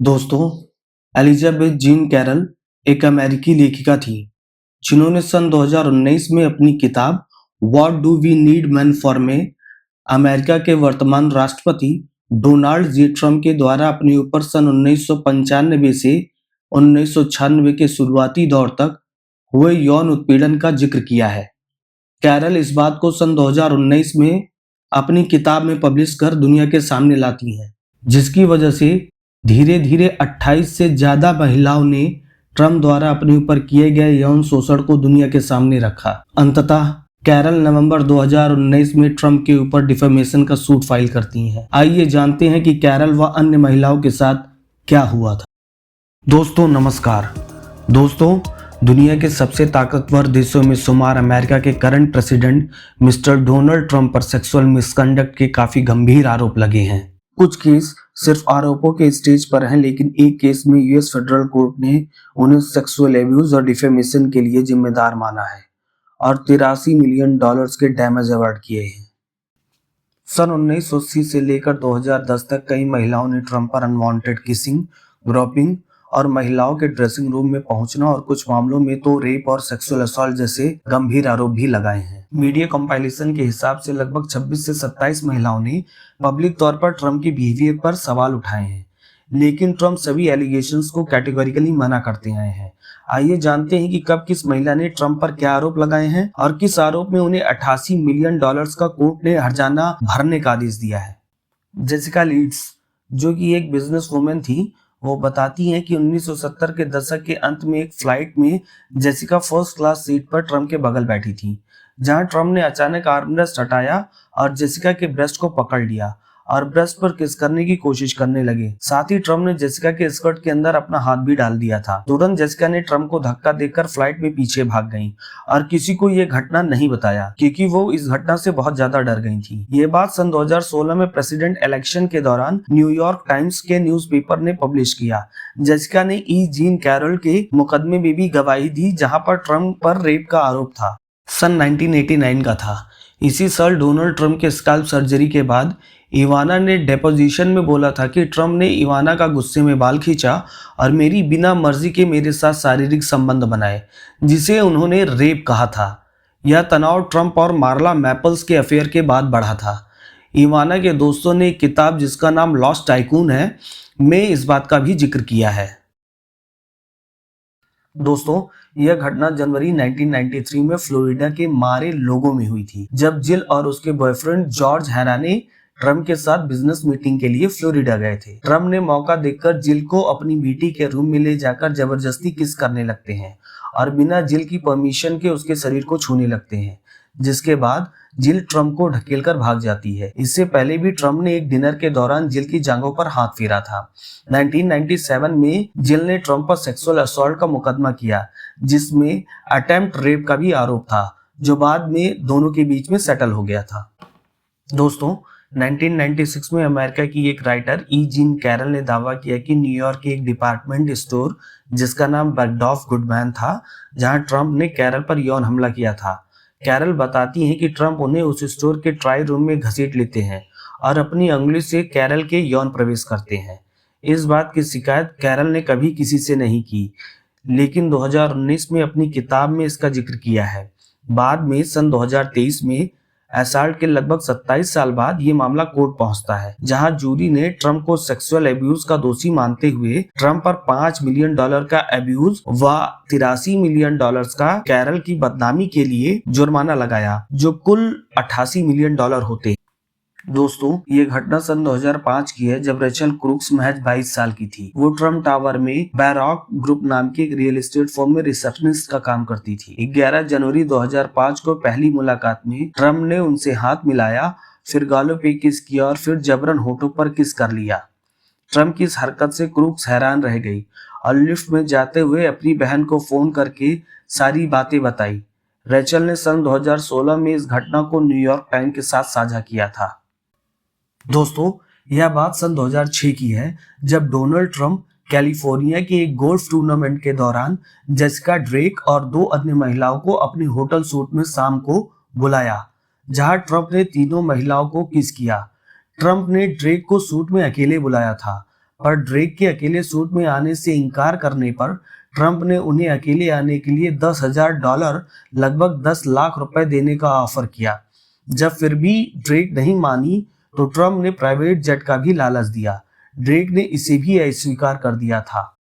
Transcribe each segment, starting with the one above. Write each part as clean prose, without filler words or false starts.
दोस्तों, Elizabeth gene Carol एक अमेरिकी लेखिका थी जिन्होंने सन 2019 में अपनी किताब what do we need man for में अमेरिका के वर्तमान राष्ट्रपति डोनाल्ड जे ट्रम्प के द्वारा अपने ऊपर सन 1995 से 1996 के शुरुआती दौर तक हुए यौन उत्पीड़न का जिक्र किया है। कैरल इस बात को सन 2019 में अपनी किताब में पब्लिश कर दुनिया के सामने लाती हैं, जिसकी वजह से धीरे धीरे 28 से ज्यादा महिलाओं ने ट्रम्प द्वारा अपने ऊपर किए गए यौन शोषण को दुनिया के सामने रखा। अंततः कैरल नवंबर 2019 में ट्रम्प के ऊपर डिफेमेशन का सूट फाइल करती हैं। आइए जानते हैं कि कैरल व अन्य महिलाओं के साथ क्या हुआ था। दोस्तों नमस्कार। दोस्तों, दुनिया के सबसे ताकतवर देशों में शुमार अमेरिका के current president mister Donald Trump पर सेक्सुअल मिसकंडक्ट के काफी गंभीर आरोप लगे हैं। कुछ केस सिर्फ आरोपों के स्टेज पर हैं, लेकिन एक केस में यूएस फेडरल कोर्ट ने उन्हें सेक्सुअल एब्यूज और डिफेमेशन के लिए जिम्मेदार माना है और $83 मिलियन के डैमेज अवार्ड किए हैं। सन 1980 से लेकर 2010 तक कई महिलाओं ने ट्रम्प पर अनवांटेड किसिंग, ग्रोपिंग और महिलाओं के ड्रेसिंग रूम में पहुंचना और कुछ मामलों में तो रेप और सेक्सुअल असॉल्ट जैसे गंभीर आरोप भी लगाए हैं। मीडिया कंपाइलेशन के हिसाब से लगभग 26 से 27 महिलाओं ने पब्लिक तौर पर ट्रम्प के बिहेवियर पर सवाल उठाए हैं, लेकिन ट्रम्प सभी एलिगेशंस को कैटेगोरिकली मना करते आए हैं। आइए जानते हैं कि कब किस महिला ने ट्रम्प पर क्या आरोप लगाए हैं और किस आरोप में उन्हें $88 मिलियन का कोर्ट ने हर्जाना भरने का आदेश दिया है। जेसिका लीड्स, जो कि एक बिजनेस वुमेन थी, वो बताती हैं कि 1970 के दशक के अंत में एक फ्लाइट में जेसिका फर्स्ट क्लास सीट पर ट्रम्प के बगल बैठी थी, जहां ट्रम्प ने अचानक आर्मरेस्ट हटाया और जेसिका के ब्रेस्ट को पकड़ लिया और ब्रेस्ट पर किस करने की कोशिश करने लगे। साथ ही ट्रम्प ने जेसिका के स्कर्ट के अंदर अपना हाथ भी डाल दिया था। तुरंत जेसिका ने ट्रम्प को धक्का देकर फ्लाइट में पीछे भाग गईं और किसी को ये घटना नहीं बताया, क्योंकि वो इस घटना से बहुत ज्यादा डर गई थी। ये बात सन 2016 में प्रेसिडेंट इलेक्शन के दौरान न्यूयॉर्क टाइम्स के न्यूज़पेपर ने पब्लिश किया। जेसिका ने जीन कैरल के मुकदमे में भी गवाही दी, जहाँ पर ट्रम्प पर रेप का आरोप था। सन 1989 का था। इसी साल डोनाल्ड ट्रम्प के स्कैल्प सर्जरी के बाद इवाना ने डेपोजिशन में बोला था कि ट्रम्प ने इवाना का गुस्से में बाल खींचा और मेरी बिना मर्जी के मेरे साथ शारीरिक संबंध बनाए, जिसे उन्होंने रेप कहा था। यह तनाव ट्रम्प और मार्ला मैपल्स के अफेयर के बाद बढ़ा था। इवाना के दोस्तों ने एक किताब जिसका नाम लॉस्ट टाइकून है में इस बात का भी जिक्र किया है। दोस्तों, यह घटना जनवरी 1993 में फ्लोरिडा के मारे लोगों में हुई थी, जब जिल और उसके बॉयफ्रेंड जॉर्ज हैराने ट्रम्प के साथ बिजनेस मीटिंग के लिए फ्लोरिडा गए थे। ट्रम्प ने मौका देखकर जिल को अपनी बेटी के रूम में ले जाकर जबरदस्ती किस करने लगते हैं और बिना जिल की परमिशन के उसके शरीर को छूने लगते हैं, जिसके बाद जिल ट्रम्प को ढकेलकर भाग जाती है। इससे पहले भी ट्रम्प ने एक डिनर के दौरान जिल की जांघों पर हाथ फेरा था। 1997 में जिल ने ट्रम्प पर सेक्सुअल असॉल्ट का मुकदमा किया, जिसमें अटेम्प्ट रेप का भी आरोप था, जो बाद में दोनों के बीच में सेटल हो गया था। दोस्तों, 1996 में अमेरिका की एक राइटर जीन कैरल ने दावा किया कि न्यूयॉर्क के एक डिपार्टमेंट स्टोर जिसका नाम बैकडॉफ गुडमैन था, जहां ट्रम्प ने कैरल पर यौन हमला किया था। कैरल बताती हैं कि ट्रम्प उन्हें उस स्टोर के ट्रायल रूम में घसीट लेते हैं और अपनी अंगुली से कैरल के यौन प्रवेश करते हैं। इस बात की शिकायत कैरल ने कभी किसी से नहीं की, लेकिन 2019 में अपनी किताब में इसका जिक्र किया है। बाद में सन 2023 में असॉल्ट के लगभग 27 साल बाद ये मामला कोर्ट पहुंचता है, जहां जूरी ने ट्रम्प को सेक्सुअल एब्यूज का दोषी मानते हुए ट्रम्प पर $5 मिलियन का एब्यूज व $83 मिलियन का कैरल की बदनामी के लिए जुर्माना लगाया, जो कुल $88 मिलियन होते हैं। दोस्तों, ये घटना सन 2005 की है, जब रेचल क्रूक्स महज 22 साल की थी। वो ट्रम्प टावर में बैरॉक ग्रुप नाम के एक रियल एस्टेट फर्म में रिसेप्शनिस्ट का काम करती थी। 11 जनवरी 2005 को पहली मुलाकात में ट्रम्प ने उनसे हाथ मिलाया, फिर गालों पे किस किया और फिर जबरन होठों पर किस कर लिया। ट्रम्प की इस हरकत से क्रूक्स हैरान रह गई और लिफ्ट में जाते हुए अपनी बहन को फोन करके सारी बातें बताई। रेचल ने सन 2016 में इस घटना को न्यूयॉर्क टाइम्स के साथ साझा किया था। दोस्तों, यह बात सन 2006 की है, जब डोनाल्ड ट्रम्प कैलिफोर्निया के एक गोल्फ टूर्नामेंट के दौरान जेसिका ड्रेक और 2 अन्य महिलाओं को अपने होटल सूट में शाम को बुलाया, जहां ट्रम्प ने तीनों महिलाओं को किस किया। ट्रम्प ने ड्रेक को सूट में अकेले बुलाया था, पर ड्रेक के अकेले सूट में आने से इनकार करने पर ट्रंप ने उन्हें अकेले आने के लिए $10,000 लगभग 10 लाख रुपए देने का ऑफर किया। जब फिर भी ड्रेक नहीं मानी तो ट्रंप ने प्राइवेट जेट का भी लालच दिया। ड्रेक ने इसे भी अस्वीकार कर दिया था।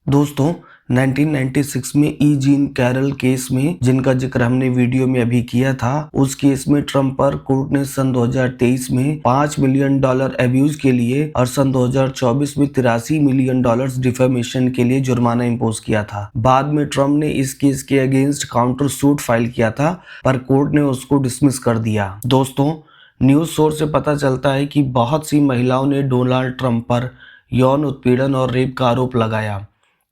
दोस्तों 1996 में ई जीन कैरल केस में, जिनका जिक्र हमने वीडियो में अभी किया था, उस केस में ट्रंप पर कोर्ट ने सन 2023 में $5 मिलियन अब्यूज के लिए और सन 2024 में $83 मिलियन डिफेमेशन के लिए जुर्माना इम्पोज किया था। बाद में ट्रंप ने इस केस के अगेंस्ट काउंटर सूट फाइल किया था, पर कोर्ट ने उसको डिसमिस कर दिया। दोस्तों न्यूज सोर्स से पता चलता है कि बहुत सी महिलाओं ने डोनाल्ड ट्रंप पर यौन उत्पीड़न और रेप का आरोप लगाया।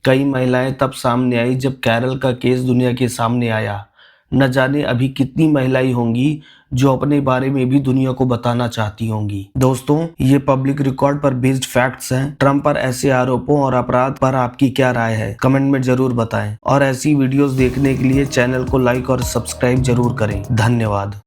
कई महिलाएं तब सामने आई जब कैरल का केस दुनिया के सामने आया। न जाने अभी कितनी महिलाएं होंगी जो अपने बारे में भी दुनिया को बताना चाहती होंगी। दोस्तों ये पब्लिक रिकॉर्ड पर बेस्ड फैक्ट्स हैं। ट्रंप पर ऐसे आरोपों और अपराध पर आपकी क्या राय है, कमेंट में जरूर बताएं। और ऐसी वीडियोस देखने के लिए चैनल को लाइक और सब्सक्राइब जरूर करें। धन्यवाद।